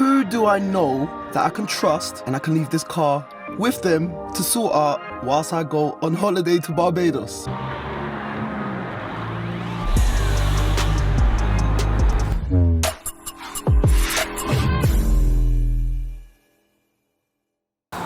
Who do I know that I can trust and I can leave this car with them to sort out whilst I go on holiday to Barbados?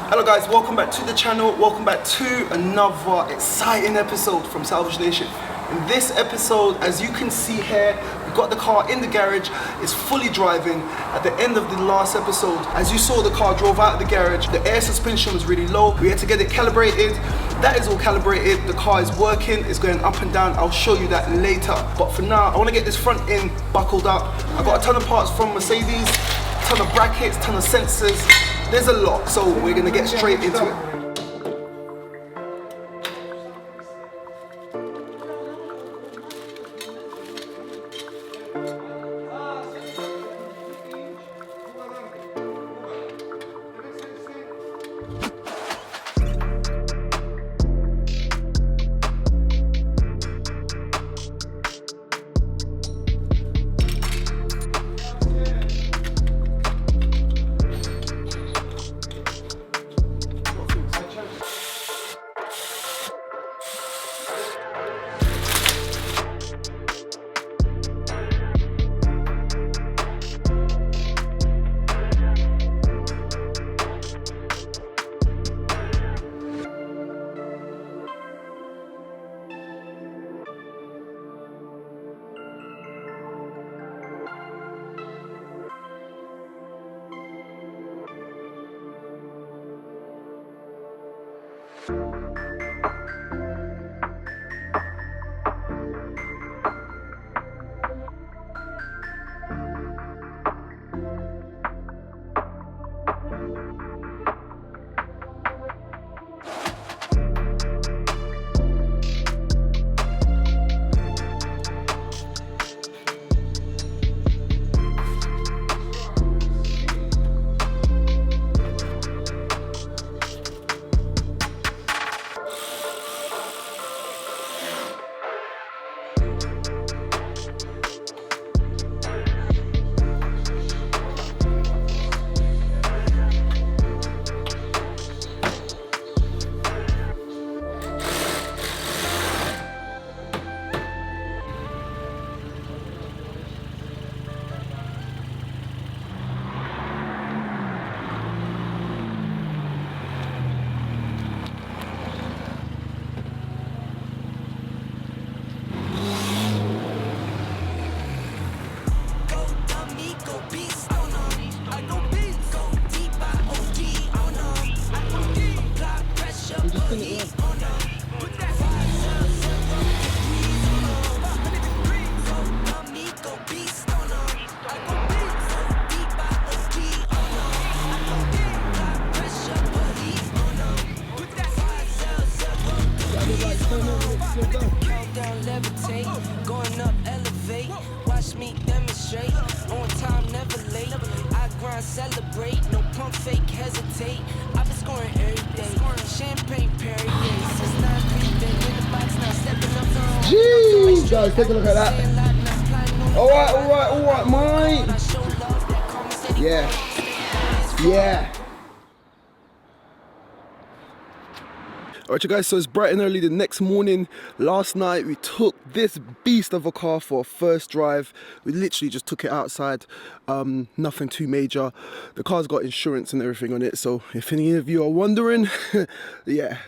Hello guys, welcome back to the channel. Welcome back to another exciting episode from Salvage Nation. In this episode, as you can see here, we've got the car in the garage. It's fully driving. At the end of the last episode, as you saw, the car drove out of the garage. The air suspension was really low. We had to get it calibrated. That is all calibrated. The car is working. It's going up and down. I'll show you that later. But for now, I want to get this front end buckled up. I got a ton of parts from Mercedes, ton of brackets, ton of sensors. There's a lot, so we're gonna get straight into it. Going up, elevate, watch me demonstrate. On time, never late. I grind, celebrate, no pump fake, hesitate. I've been scoring every day. Champagne Perrier, since 9 been in the box, now stepping up on. Jeez, guys, take a look at that. Alright, mate. Yeah. Alright you guys, so it's bright and early the next morning. Last night we took this beast of a car for a first drive. We literally just took it outside, nothing too major. The car's got insurance and everything on it, so if any of you are wondering, yeah,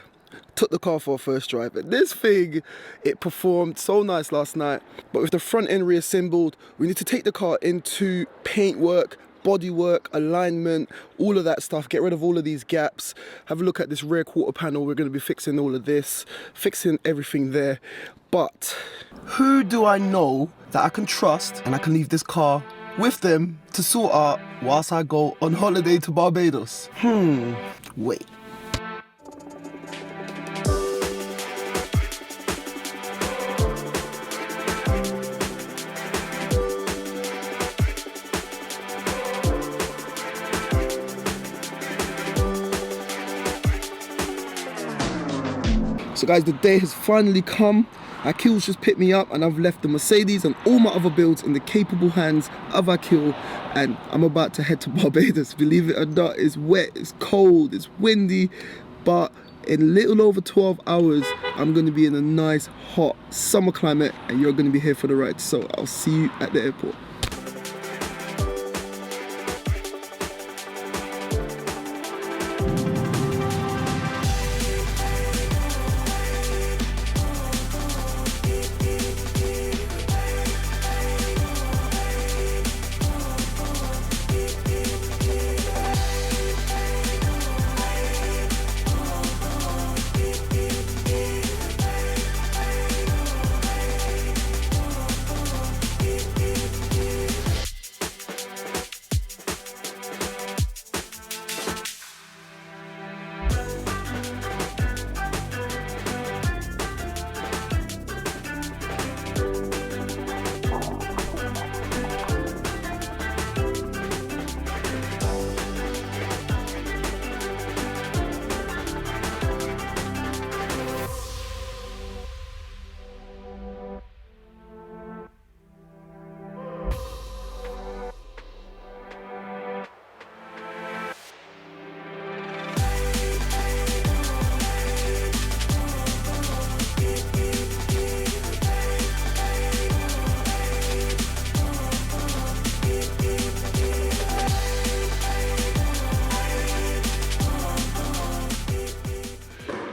took the car for a first drive. And this thing, it performed so nice last night, but with the front end reassembled, we need to take the car into paint work, body work, alignment, all of that stuff, get rid of all of these gaps, have a look at this rear quarter panel. We're going to be fixing all of this, fixing everything there. But who do I know that I can trust and I can leave this car with them to sort out whilst I go on holiday to Barbados? Wait. So guys, the day has finally come. Akil's just picked me up and I've left the Mercedes and all my other builds in the capable hands of Akil, and I'm about to head to Barbados. Believe it or not, it's wet, it's cold, it's windy, but in a little over 12 hours, I'm gonna be in a nice, hot summer climate and you're gonna be here for the ride. So I'll see you at the airport.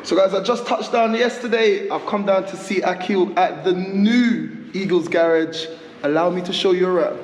So guys, I just touched down yesterday. I've come down to see Akil at the new Eagles garage. Allow me to show you around.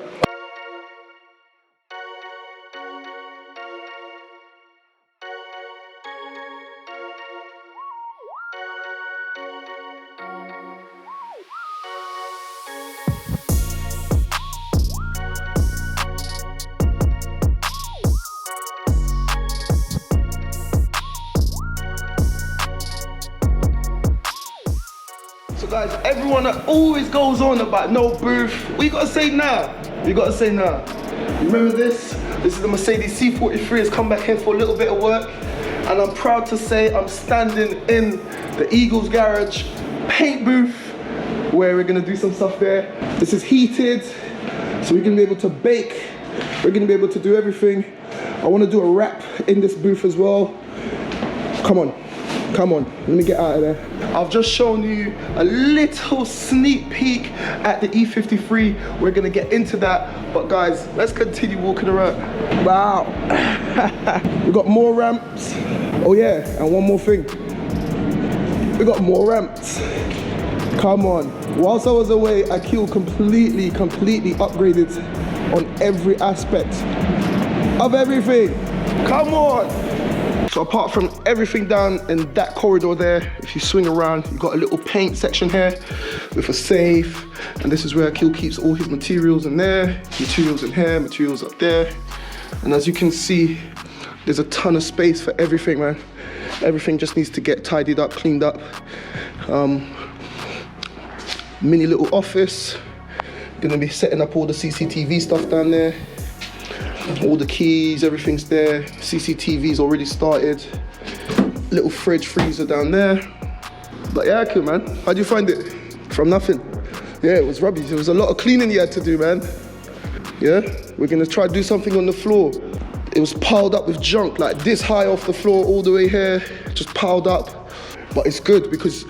So guys, everyone that always goes on about no booth, what you gotta say now? You gotta say now. You remember this? This is the Mercedes C43. It's come back here for a little bit of work. And I'm proud to say I'm standing in the Eagles garage paint booth where we're gonna do some stuff there. This is heated, so we're gonna be able to bake. We're gonna be able to do everything. I wanna do a wrap in this booth as well. Come on. Come on, let me get out of there. I've just shown you a little sneak peek at the E53. We're gonna get into that, but guys, let's continue walking around. Wow. We got more ramps. Oh yeah, and one more thing. We got more ramps. Come on. Whilst I was away, Akil completely upgraded on every aspect of everything. Come on. So apart from everything down in that corridor there, if you swing around, you've got a little paint section here with a safe. And this is where Akil keeps all his materials in there, materials in here, materials up there. And as you can see, there's a ton of space for everything, man. Everything just needs to get tidied up, cleaned up. Mini little office. Gonna be setting up all the CCTV stuff down there. All the keys, everything's there. CCTV's already started. Little fridge freezer down there. But yeah, cool, man. How'd you find it? From nothing. Yeah, it was rubbish. There was a lot of cleaning you had to do, man. Yeah, we're gonna try to do something on the floor. It was piled up with junk, like this high off the floor all the way here, just piled up. But it's good because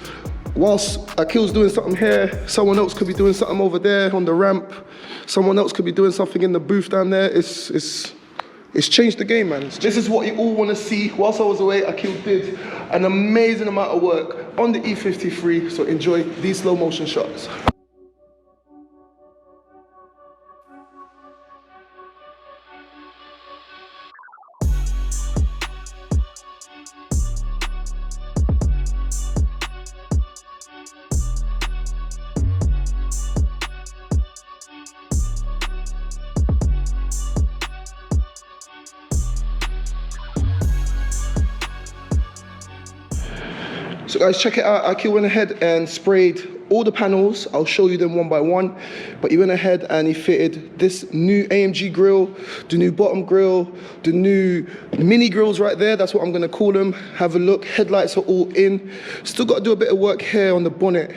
whilst Akil's doing something here, someone else could be doing something over there on the ramp. Someone else could be doing something in the booth down there. It's changed the game, man. This is what you all want to see. Whilst I was away, Akil did an amazing amount of work on the E53, so enjoy these slow motion shots. So guys, check it out. Akil went ahead and sprayed all the panels. I'll show you them one by one. But he went ahead and he fitted this new AMG grille, the new bottom grille, the new mini grills right there. That's what I'm gonna call them. Have a look. Headlights are all in. Still got to do a bit of work here on the bonnet.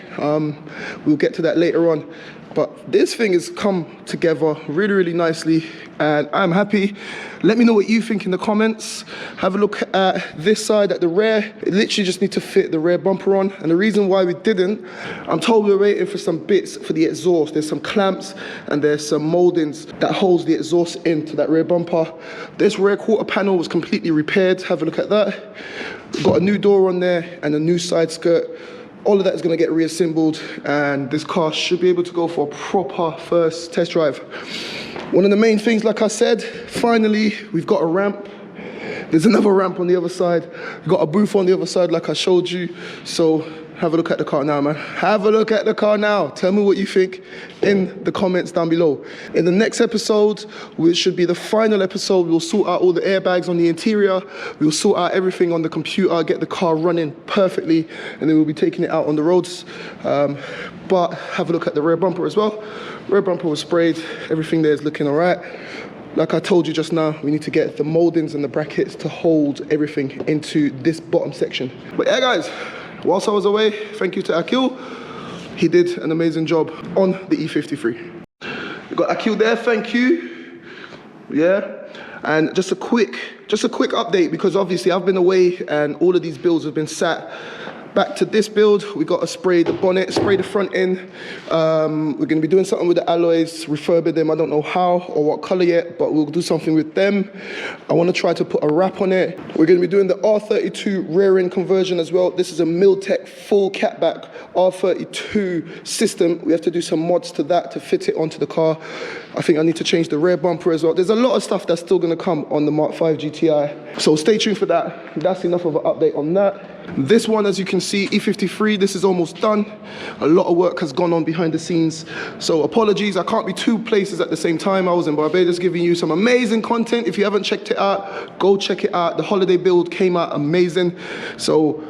We'll get to that later on. But this thing has come together really, really nicely, and I'm happy. Let me know what you think in the comments. Have a look at this side at the rear. It literally just needs to fit the rear bumper on, and the reason why we didn't, I'm told we're waiting for some bits for the exhaust. There's some clamps and there's some moldings that holds the exhaust into that rear bumper. This rear quarter panel was completely repaired. Have a look at that. We've got a new door on there and a new side skirt. All of that is going to get reassembled, and this car should be able to go for a proper first test drive. One of the main things, like I said, finally, we've got a ramp. There's another ramp on the other side. We've got a booth on the other side, like I showed you. So have a look at the car now, man. Have a look at the car now. Tell me what you think in the comments down below. In the next episode, which should be the final episode, we'll sort out all the airbags on the interior. We'll sort out everything on the computer, get the car running perfectly, and then we'll be taking it out on the roads. But have a look at the rear bumper as well. Rear bumper was sprayed. Everything there is looking all right. Like I told you just now, we need to get the moldings and the brackets to hold everything into this bottom section. But yeah, guys, whilst I was away, thank you to Akil. He did an amazing job on the E53. We got Akil there, thank you. Yeah, and just a quick update, because obviously I've been away and all of these builds have been sat. Back to this build, we got to spray the bonnet, spray the front end. We're going to be doing something with the alloys, refurbing them. I don't know how or what color yet, but we'll do something with them. I want to try to put a wrap on it. We're going to be doing the R32 rear end conversion as well. This is a Miltech full catback R32 system. We have to do some mods to that to fit it onto the car. I think I need to change the rear bumper as well. There's a lot of stuff that's still going to come on the Mark 5 GTI. So stay tuned for that. That's enough of an update on that. This one, as you can see, E53, this is almost done. A lot of work has gone on behind the scenes. So apologies, I can't be two places at the same time. I was in Barbados giving you some amazing content. If you haven't checked it out, go check it out. The holiday build came out amazing. So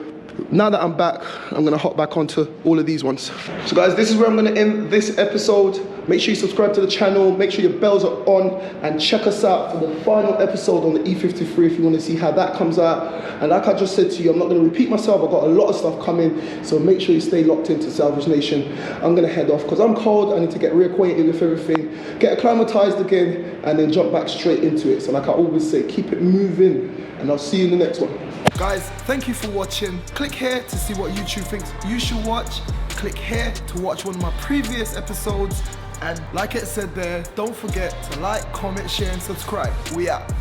now that I'm back, I'm gonna hop back onto all of these ones. So guys, this is where I'm gonna end this episode. Make sure you subscribe to the channel, make sure your bells are on, and check us out for the final episode on the E53 if you wanna see how that comes out. And like I just said to you, I'm not gonna repeat myself, I've got a lot of stuff coming, so make sure you stay locked into Salvage Nation. I'm gonna head off because I'm cold, I need to get reacquainted with everything, get acclimatized again, and then jump back straight into it. So like I always say, keep it moving, and I'll see you in the next one. Guys, thank you for watching. Click here to see what YouTube thinks you should watch. Click here to watch one of my previous episodes. And like it said there, don't forget to like, comment, share, and subscribe. We out.